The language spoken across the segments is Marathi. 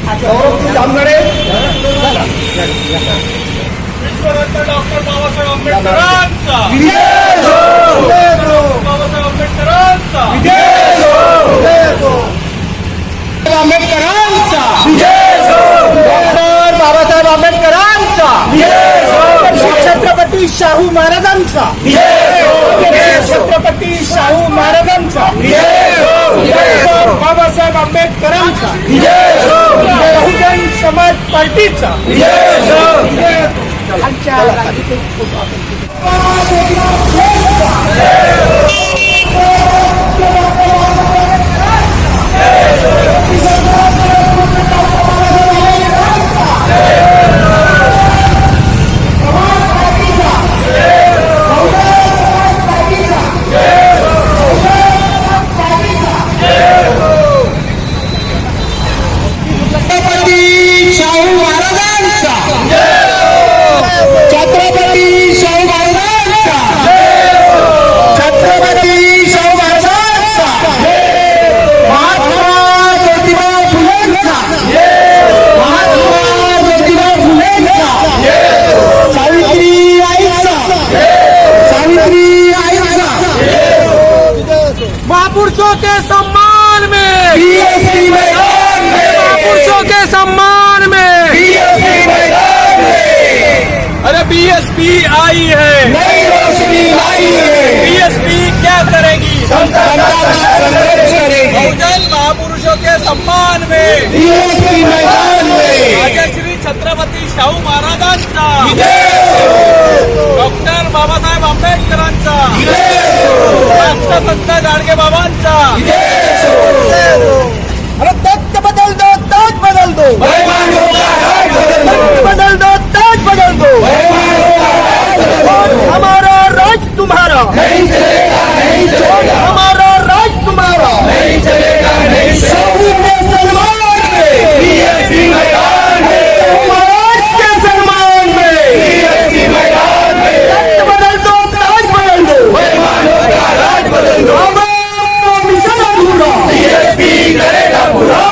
जामगडे विश्वरत्न डॉक्टर बाबासाहेब आंबेडकरांचा बाबासाहेब आंबेडकरांचा आंबेडकरांचा डॉक्टर बाबासाहेब आंबेडकरांचा छत्रपती शाहू महाराजांचा छत्रपती शाहू महाराजांचा बाबासाहेब आंबेडकरांचा बहुजन समाज पार्टीचा महापुरुषों के सम्मान में महापुरुषों के सम्मान में अरे बीएसपी आई है नई रोशनी लाई है बीएसपी क्या करेगी बहुजन महापुरुषों के सम्मान में बीएसपी मैदान में राजा श्री छत्रपती शाहू महाराजांचा डॉक्टर बाबासाहेब आंबेडकरांचा राष्ट्रसंत गाडगे बाबांचा अरे तख्त बदल दो ताज बदल दो तख्त बदल दो ताज बदल दो हमारा राज तुम्हारा नहीं चलेगा नहीं चलेगा हमारा राज तुम्हारा नहीं चलेगा नहीं शाहू के सन्मान में बीएसपी मैदान में महाराज के सम्मान में बीएसपी मैदान में तख्त बदल दो ताज बदल दो राज बदल दो मिशन अधूरा बीएसपी करेगा पूरा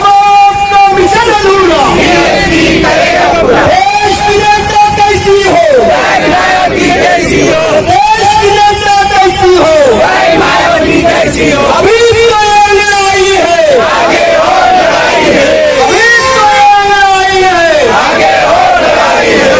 मिशन अधूरा बीएसपी करेगा पूरा देश की नेता कैसी हो मायावती कैसी हो देश की नेता कैसी हो मायावती कैसी हो अभी तो लड़ाई है आगे और लड़ाई है अभी तो लड़ाई है आगे और लड़ाई है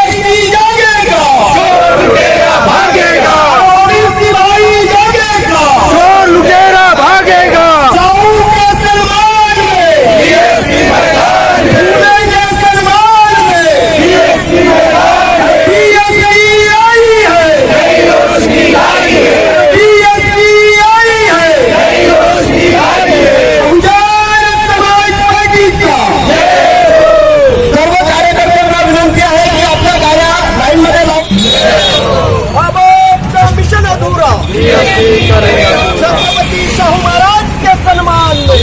एसटी जागेगा चोर लुटेरा भागेगा ओबीसी भाई जागेगा चोर लुटेरा भागेगा शाहू के सन्मान में बीएसपी मैदान में फूले के सन्मान में बीएसपी मैदान में बीएसपी आई है नई रोशनी लाई है बीएसपी आई है नई रोशनी लाई है बहुजन समाज पार्टी का सर्व कार्यकर्त्यांना विनंती आहे की आपल्या गाड्या लाईन मध्ये लावा मिशन अधूरा छत्रपती शाहू महाराज के सम्मान में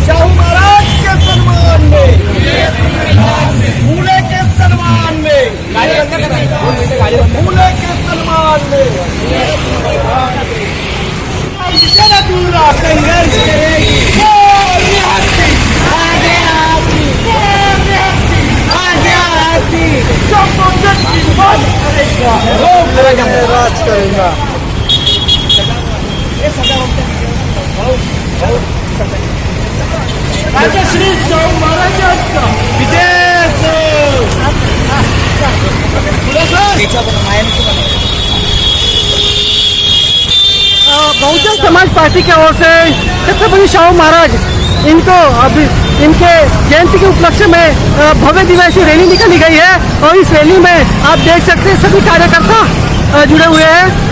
शाहू महाराज के सम्मान में फूले के सम्मान में फूले के सम्मान में मिशन अधूरा संघर्ष करेगी आगे आती राज करेगा राजा श्री शाहू महाराजांचा बहुजन समाज पार्टी की ओर से छत्रपति शाहू महाराज इनको अभी इनके जयंती के उपलक्ष्य में भव्य दिवसीय रैली निकाली गई है और इस रैली में आप देख सकते हैं सभी कार्यकर्ता जुड़े हुए हैं।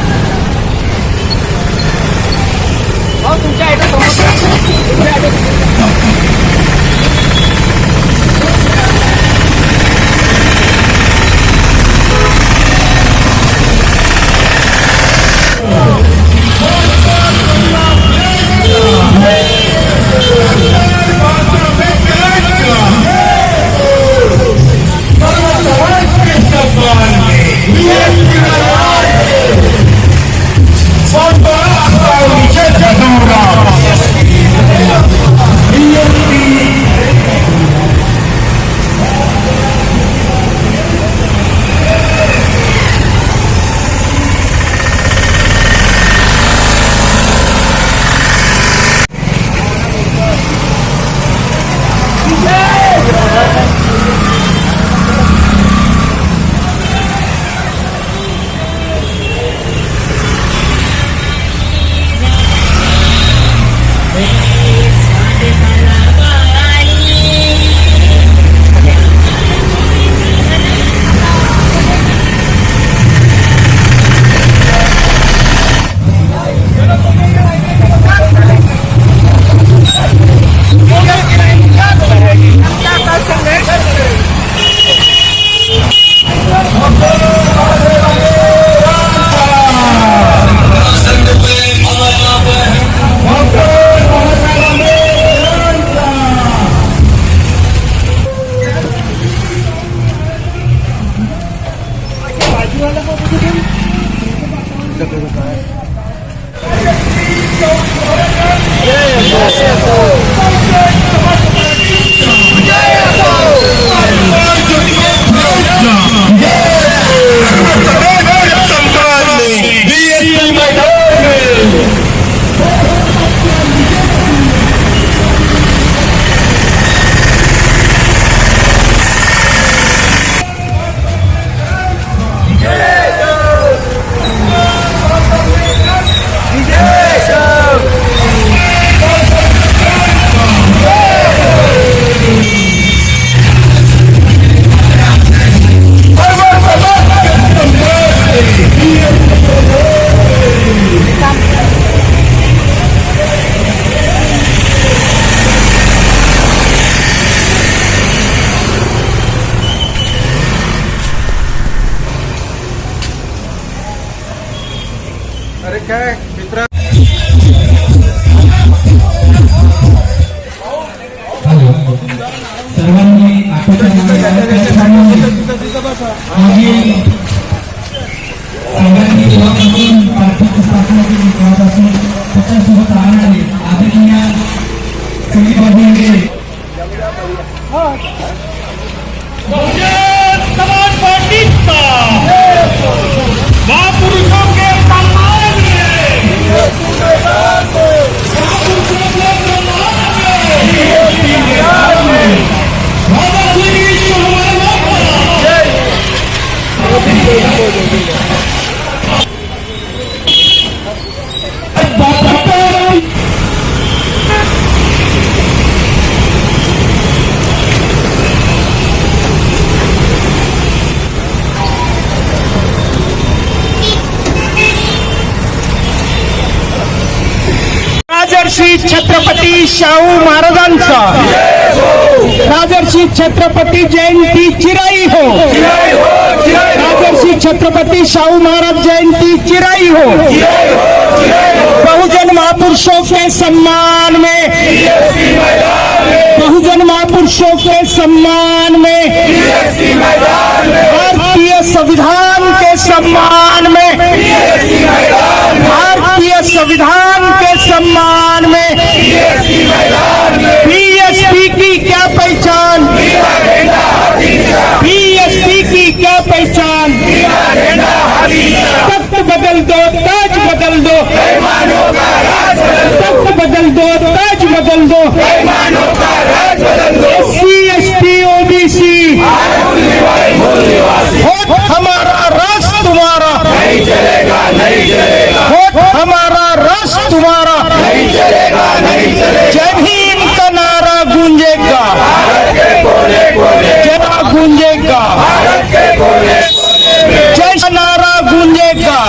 Son सर्वांनी सगळ्यांनी जेव्हापासून पार्टीची स्थापना केली तेव्हापासून त्याच्यासोबत राहणारे आदरणीय संघीय बहुजन समाज पार्टी का महापुरुषों के सम्मान में राजर्षी छत्रपती शाहू महाराजांचा राजर्षी छत्रपती जयंती चिराई हो राजर्षी छत्रपती शाहू महाराज जयंती चिराई हो बहुजन महापुरुषों के सम्मान में बहुजन महापुरुषों के सम्मान में भारतीय संविधान के सम्मान में भारतीय संविधान के सम्मान में बीएसपी की क्या पहचान बीएसपी की क्या पहचान तख्त बदल दो ताज बदल दो तख्त बदल दो ताज बदल दो एससी एसटी ओबीसी वोट हमारा राज तुम्हारा नहीं चलेगा नहीं चलेगा वोट हमारा राज तुम्हारा नहीं चलेगा नहीं चलेगा जय भीम का नारा गूंजेगा जय गूंजेगा जय नारा गूंजेगा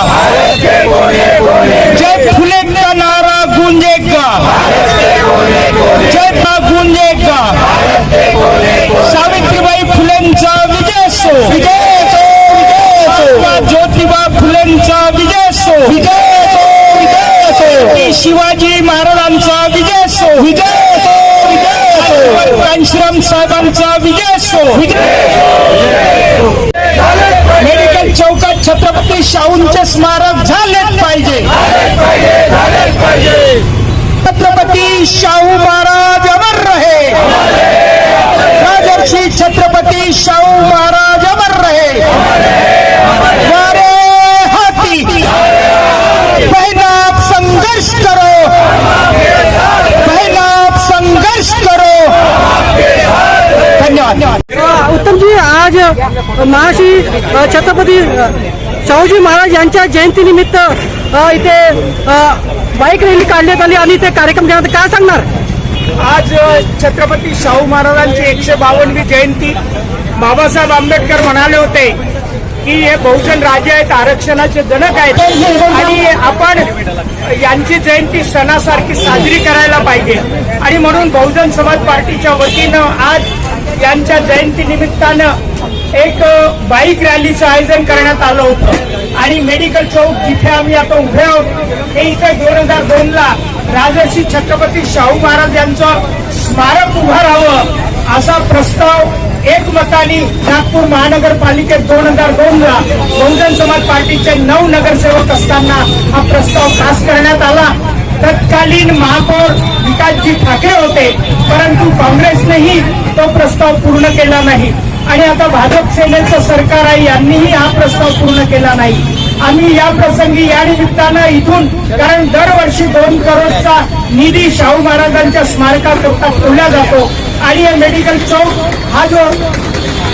जय फुले का नारा गूंजेगा जय गूंजेगा सावित्रीबाई फुलेंचा विजय सो विजय सो विजय सो ज्योतिबा फुलेंचा विजय सो विजय सो विजय सो शिवाजी महाराजांचा विजय सो विजय सो विजय सो कांशीराम साहेबांचा विजय सो मेडिकल चौकात छत्रपती शाहूंचे स्मारक झालेच पाहिजे छत्रपती शाहू महाराज अमर रहे राजर्षी छत्रपती शाहू महाराज अमर रहे वारे हाथी पहला आप संघर्ष करो पहला आप संघर्ष करो धन्यवाद। उत्तम जी, आज महर्षी छत्रपती शाहूजी महाराज यांच्या जयंतीनिमित्त इथे बाईक रॅली काढण्यात आली आणि ते कार्यक्रम घेण्यात काय सांगणार? आज छत्रपती शाहू महाराजांची 152वी जयंती. बाबासाहेब आंबेडकर म्हणाले होते की हे बहुजन राजे आहेत, आरक्षणाचे जनक आहेत आणि आपण यांची जयंती सणासारखी साजरी करायला पाहिजे आणि म्हणून बहुजन समाज पार्टीच्या वतीनं आज यांच्या जयंती निमित्तानं एक बाईक रॅलीचं आयोजन करण्यात आलं होतं आणि मेडिकल चौक जिथे आम्ही आता उभे आहोत हे इथे 2002 ला राजर्षी छत्रपती शाहू महाराज यांचं स्मारक उभं राहावं असा प्रस्ताव एकमताने नागपूर महानगरपालिकेत 2002 ला बहुजन समाज पार्टीचे 9 नगरसेवक असताना हा प्रस्ताव पास करण्यात आला. तत्कालीन महापौर विकासजी ठाकरे होते, परंतु काँग्रेसनेही तो प्रस्ताव पूर्ण केला नाही आणि आता भाजप सेनेचं सरकार आहे, यांनीही हा प्रस्ताव पूर्ण केला नाही. आम्ही या प्रसंगी या निमित्तानं इथून, कारण दरवर्षी 2 करोडचा निधी शाहू महाराजांच्या स्मारकाकरता ठेवला जातो आणि हे मेडिकल चौक हा जो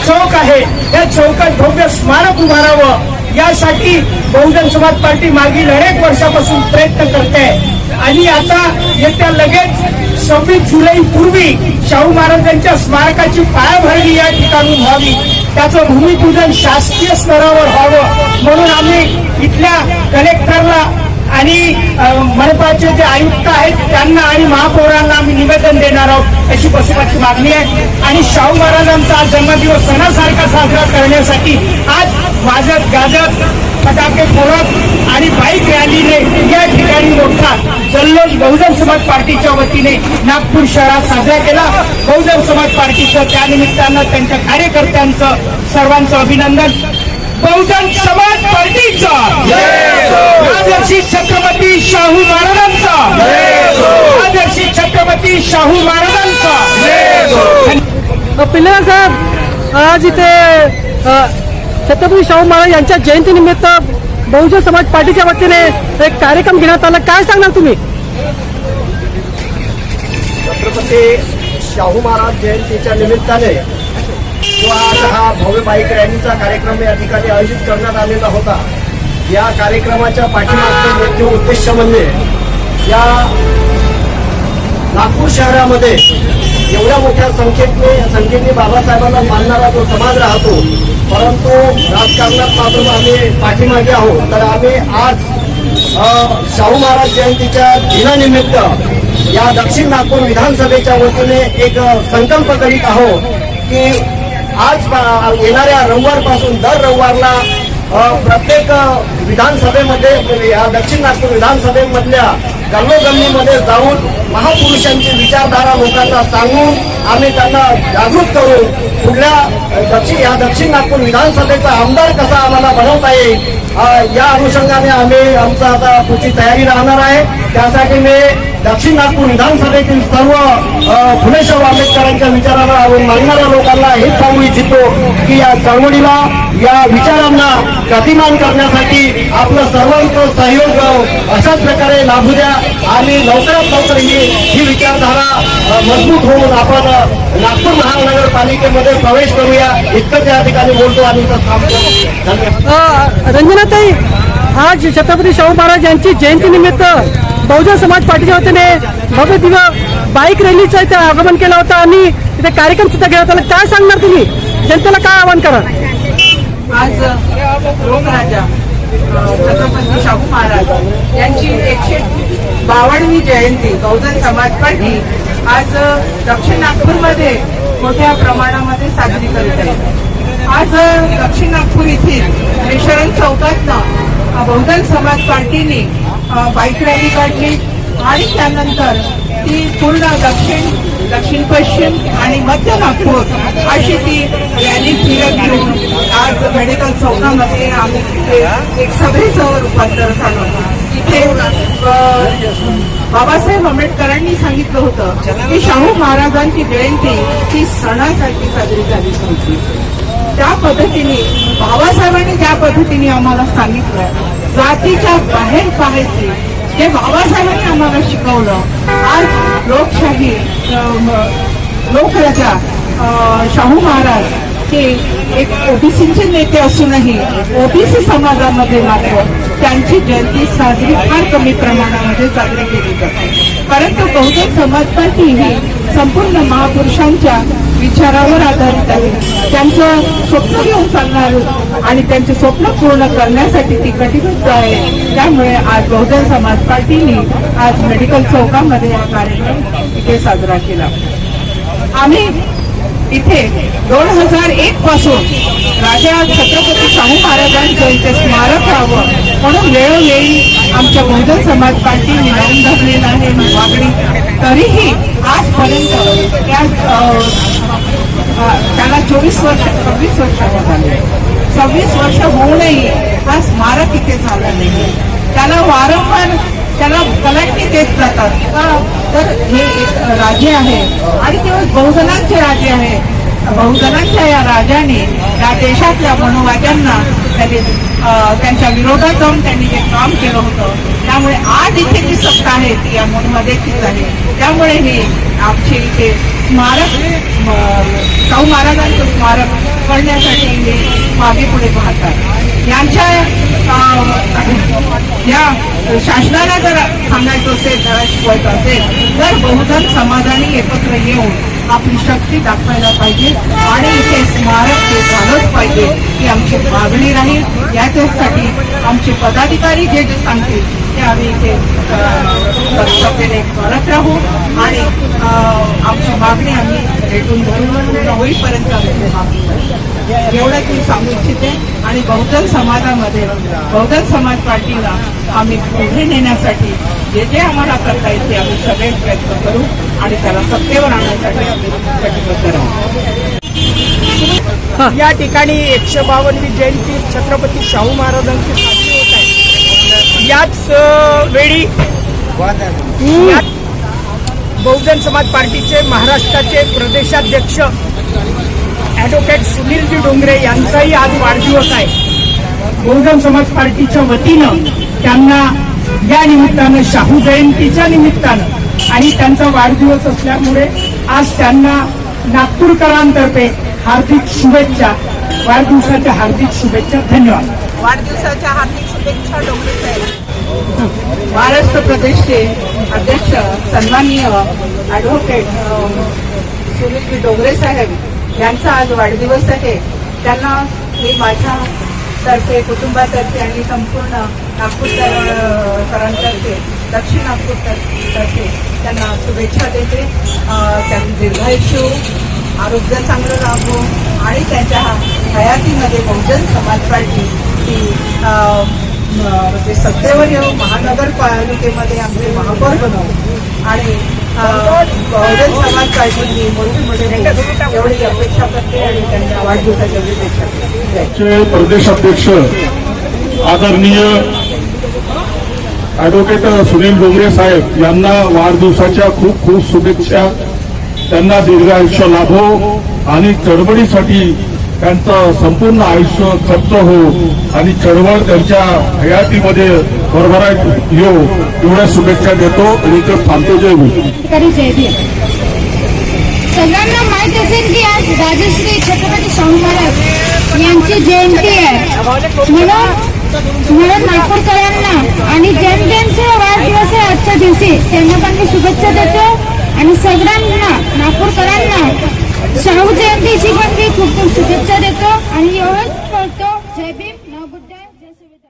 चौक आहे त्या चौकात भव्य स्मारक उभारावं यासाठी बहुजन समाज पार्टी मागील अनेक वर्षापासून प्रयत्न करते आणि आता येत्या लगेच 26 जुलै पूर्वी शाहू महाराजांच्या स्मारकाची पायाभरणी या ठिकाणून व्हावी, त्याचं भूमिपूजन शासकीय स्तरावर व्हावं म्हणून आम्ही इथल्या कलेक्टरला आणि मनपाचे जे आयुक्त आहेत त्यांना आणि महापौरांना आम्ही निवेदन देणार आहोत अशी बसपाची मागणी आहे. आणि शाहू महाराजांचा जन्मदिवस सणासारखा साजरा करण्यासाठी आज वाजत गाजत फटाके फोडत आणि बाईक रॅलीने या ठिकाणी मोठा जल्लोष बहुजन समाज पार्टीच्या वतीने नागपूर शहरात साजरा केला. बहुजन समाज पार्टीचं त्यानिमित्तानं त्यांच्या कार्यकर्त्यांचं सर्वांचं अभिनंदन. बहुजन समाज पार्टीचा राजर्षी छत्रपती शाहू महाराजांचा, राजर्षी छत्रपती शाहू महाराजांचा. पिल्लार साहेब, आज इथे छत्रपती शाहू महाराज यांच्या जयंतीनिमित्त बहुजन समाज पार्टीच्या वतीने एक कार्यक्रम घेण्यात आला, काय सांगणार तुम्ही? छत्रपती शाहू महाराज जयंतीच्या निमित्ताने जो आज हा भव्य बाईक रॅलीचा कार्यक्रम या ठिकाणी आयोजित करण्यात आलेला होता, या कार्यक्रमाच्या पाठीमागचा मुख्य उद्देश म्हणजे या नागपूर शहरामध्ये एवढ्या मोठ्या संख्येने बाबासाहेबांना मानणारा जो समाज राहतो, परंतु राजकारणात मात्र आम्ही पाठीमागे आहोत. तर आम्ही आज शाहू महाराज जयंतीच्या दिनानिमित्त या दक्षिण नागपूर विधानसभेच्या वतीने एक संकल्प करीत आहोत की आज येणाऱ्या रविवारपासून दर रविवारला प्रत्येक विधानसभेमध्ये या दक्षिण नागपूर विधानसभेमधल्या गल्लोगल्लीमध्ये जाऊन महापुरुषांची विचारधारा लोकांना सांगून आम्ही त्यांना जागृत करून पुढल्या दक्षिण नागपूर विधानसभेचा आमदार कसा आम्हाला बनवता येईल या अनुषंगाने आम्ही आमचा आता पुढची तयारी राहणार आहे. त्यासाठी मी दक्षिण नागपूर विधानसभेतील सर्व फुले शाहू आंबेडकरांच्या विचारांना मानणाऱ्या लोकांना हेच सांगू इच्छितो की या चळवळीला, या विचारांना गतिमान करण्यासाठी आपलं सर्वांचं सहयोग अशाच प्रकारे लाभू द्या आणि लवकरात लवकर ही विचारधारा मजबूत होऊन आपण नागपूर महानगरपालिकेमध्ये प्रवेश करूया. इतकंच या ठिकाणी बोलतो आणि इथं थांबतो. धन्यवाद. रंजनाताई, आज छत्रपती शाहू महाराज यांची जयंतीनिमित्त बहुजन समाज पार्टीच्या वतीने भव्य दिव्य बाईक रॅलीचं इथे आगमन केलं होतं आणि इथे कार्यक्रम सुद्धा घेण्यात आला, काय सांगणार तुम्ही? जनतेला काय आवाहन करा? आज लोकराजा छत्रपती शाहू महाराज यांची 152वी जयंती बहुजन समाज पार्टी आज दक्षिण नागपूरमध्ये मोठ्या प्रमाणामध्ये साजरी करत आहे. आज दक्षिण नागपूर येथील मिशरण चौकातनं बहुजन समाज पार्टीने बाईक रॅली काढली आणि त्यानंतर ती पूर्ण दक्षिण पश्चिम आणि मध्य नागपूर अशी ती रॅली फिरत घेऊन आज मेडिकल चौकामध्ये आम्ही तिथे एक सभेचं रूपांतर झालं. तिथे बाबासाहेब आंबेडकरांनी सांगितलं होतं की शाहू महाराजांची जयंती ही सणासाठी साजरी झाली होती. त्या पद्धतीने बाबासाहेबांनी ज्या पद्धतीने आम्हाला सांगितलं जातीच्या बाहेर पाहायचे, जे बाबासाहेबांनी आम्हाला शिकवलं. आज लोकशाही लोकराजा शाहू महाराज हे एक ओबीसीचे नेते असूनही ओबीसी समाजामध्ये मात्र त्यांची जयंती साजरी फार कमी प्रमाणामध्ये साजरी केली जाते. परंतु बहुजन समाज पार्टी ही संपूर्ण महापुरुषांच्या विचारावर आधारित आहे. त्यांचं स्वप्न घेऊन चालणार आणि त्यांचे स्वप्न पूर्ण करण्यासाठी ती कटिबद्ध आहे. त्यामुळे आज बहुजन समाज पार्टीने आज मेडिकल चौकामध्ये हा कार्यक्रम इथे साजरा केला. आम्ही इथे 2001 पासून राजा छत्रपती शाहू महाराजांचं इथे स्मारक राहावं म्हणून वेळोवेळी आमच्या बहुजन समाज पार्टीने लावून धरलेलं आहे मागणी. तरीही आजपर्यंत त्याला 26 वर्ष झाले. 26 वर्ष होऊनही हा स्मारक इथे झाला नाही. त्याला वारंवार त्याला कलाटणी देत जातात का, तर हे एक राजे आहे आणि ते बहुजनांचे राजे आहे. बहुजनांच्या या राजाने या देशातल्या मनोवाद्यांना त्यांच्या विरोधात जाऊन त्यांनी जे काम केलं होतं, त्यामुळे आज इथे जी सत्ता आहे ती या मनोवाद्याचीच आहे. त्यामुळे हे आमचे इथे स्मारक शाहू महाराजांचं स्मारक करण्यासाठी हे मागे पुढे पाहतात. यांच्या या शासनाला जर सांगायचं असेल, जरा शिकवायचं असेल तर बहुजन समाजाने एकत्र येऊन आपली शक्ती दाखवायला पाहिजे आणि इथे स्मारक हे झालंच पाहिजे ही आमची मागणी राहील. याच्यासाठी आमचे पदाधिकारी जे जे सांगतील ते आम्ही इथे कर्तव्याने करत राहू आणि आमची मागणी आम्ही भेटून धरून होईपर्यंत एवढंच मी सांगू इच्छिते. आणि बहुजन समाजामध्ये बहुजन समाज पार्टीला आम्ही पुढे नेण्यासाठी जे जे आम्हाला करता येईल ते आम्ही सगळे प्रयत्न करू आणि त्याला सत्तेवर आणण्यासाठी आम्ही कटिबद्ध राहू. या ठिकाणी 152वी जयंती छत्रपती शाहू महाराजांची साजरी होत आहे. याच वेळी बहुजन समाज पार्टीचे महाराष्ट्राचे प्रदेशाध्यक्ष ॲडव्होकेट सुनीलजी डोंगरे यांचाही आज वाढदिवस आहे. बहुजन समाज पार्टीच्या वतीनं त्यांना या निमित्तानं शाहू जयंतीच्या निमित्तानं आणि त्यांचा वाढदिवस असल्यामुळे आज त्यांना नागपूरकरांतर्फे हार्दिक शुभेच्छा, वाढदिवसाच्या हार्दिक शुभेच्छा. धन्यवाद. वाढदिवसाच्या हार्दिक शुभेच्छा डोंगरे साहेब. महाराष्ट्र प्रदेशचे अध्यक्ष सन्माननीय ॲडव्होकेट सुनीलजी डोंगरे साहेब यांचा आज वाढदिवस आहे. त्यांना मी माझ्यातर्फे, कुटुंबातर्फे आणि संपूर्ण नागपूरकरांतर्फे, दक्षिण नागपूरतर्फे त्यांना शुभेच्छा देते. त्यांनी दीर्घायुष्य, आरोग्य चांगलं लाभो आणि त्यांच्या हयातीमध्ये बहुजन समाज पार्टी ही सत्तेवर येऊ, महानगरपालिकेमध्ये आमचे महापौर बनवू आणि बहुजन समाज पार्टी मोठी एवढी अपेक्षा करते आणि त्यांच्या वाढदिवसाच्या शुभेच्छा करते. प्रदेशाध्यक्ष आदरणीय ॲडव्होकेट सुनील डोंगरे साहेब यांना वाढदिवसाच्या खूप खूप शुभेच्छा. त्यांना दीर्घायुष्य लाभो आणि चळवळीसाठी त्यांचं संपूर्ण आयुष्य खर्च हो आणि चळवळ त्यांच्या हयातीमध्ये भरभराट येऊ एवढ्या शुभेच्छा देतो आणि ते थांबतो. जय भीम. सगळ्यांना माहित असेल की आज राजश्री छत्रपती शाहू महाराज यांची जयंती आहे. म्हणून नागपूरकरांना आणि ज्यांचे वाढदिवस आहे आजच्या दिवशी त्यांना पण मी शुभेच्छा देतो आणि सगळ्यांना नागपूरकरांना शाहू जयंतीची पण मी खूप खूप शुभेच्छा देतो आणि एवढंच करतो. जय भीम, नव बुद्ध, जय सुविधा.